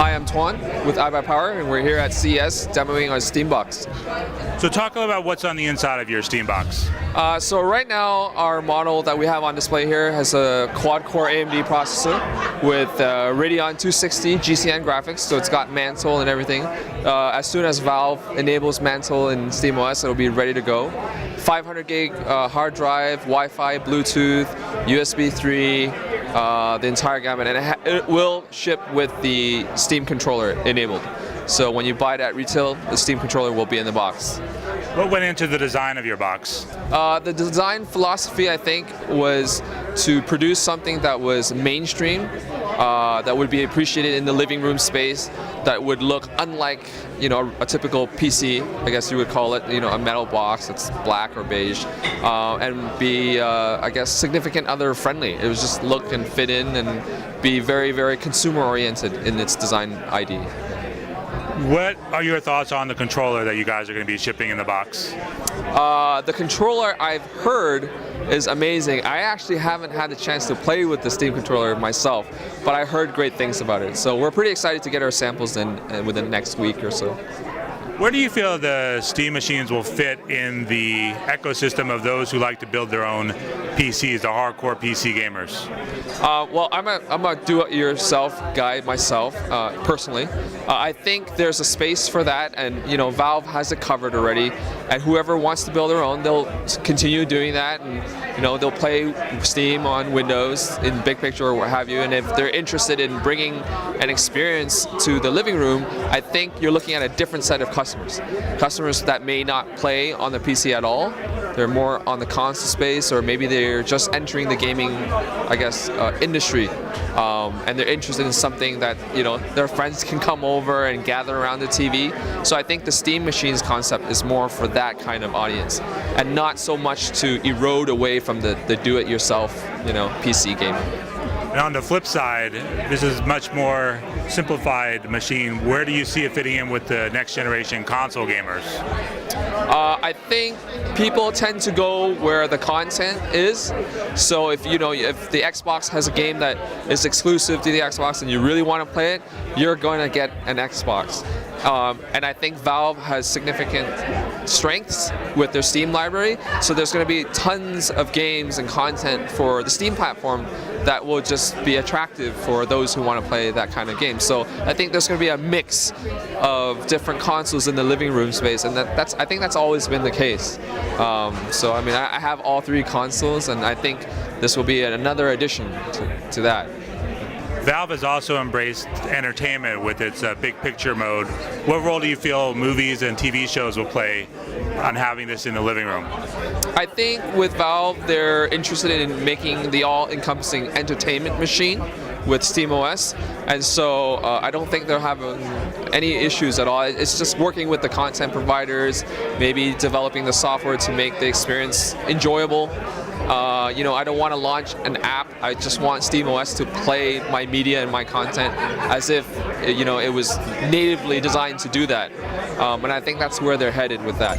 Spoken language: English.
Hi, I'm Tuan with iBUYPOWER, and we're here at CES demoing our Steam box. So talk about what's on the inside of your Steam box. So right now, our model that we have on display here has a quad-core AMD processor with Radeon 260 GCN graphics, so it's got Mantle and everything. As soon as Valve enables Mantle in SteamOS, it'll be ready to go. 500 gig hard drive, Wi-Fi, Bluetooth, USB 3, the entire gamut, and it will ship with the Steam controller enabled. So when you buy it at retail, the Steam controller will be in the box. What went into the design of your box? The design philosophy, I think, was to produce something that was mainstream, that would be appreciated in the living room space, that would look unlike, a typical PC, I guess you would call it, a metal box that's black or beige, and be, I guess, significant other friendly. It was just look and fit in and be very, very consumer oriented in its design ID. What are your thoughts on the controller that you guys are going to be shipping in the box? The controller, I've heard, is amazing. I actually haven't had the chance to play with the Steam controller myself, but I heard great things about it. So we're pretty excited to get our samples in within the next week or so. Where do you feel the Steam machines will fit in the ecosystem of those who like to build their own PCs, the hardcore PC gamers? Well, I'm a do-it-yourself guy myself, personally. I think there's a space for that, and Valve has it covered already. And whoever wants to build their own, they'll continue doing that, and they'll play Steam on Windows in big picture or what have you. And if they're interested in bringing an experience to the living room, I think you're looking at a different set of customers that may not play on the PC at all. They're more on the console space, or maybe they're just entering the gaming, I guess, industry, and they're interested in something that their friends can come over and gather around the TV. So I think the Steam machines concept is more for that kind of audience, and not so much to erode away from the do-it-yourself, PC gaming. And on the flip side, this is much more simplified machine. Where do you see it fitting in with the next generation console gamers? I think people tend to go where the content is. So if the Xbox has a game that is exclusive to the Xbox and you really want to play it, you're going to get an Xbox. And I think Valve has significant strengths with their Steam library, so there's going to be tons of games and content for the Steam platform that will just be attractive for those who want to play that kind of game. So I think there's going to be a mix of different consoles in the living room space, and I think that's always been the case. So I mean, I have all three consoles, and I think this will be another addition to that. Valve has also embraced entertainment with its big picture mode. What role do you feel movies and TV shows will play on having this in the living room? I think with Valve, they're interested in making the all-encompassing entertainment machine with SteamOS, and so I don't think they're having any issues at all. It's just working with the content providers, maybe developing the software to make the experience enjoyable. I don't want to launch an app. I just want SteamOS to play my media and my content as if it was natively designed to do that. And I think that's where they're headed with that.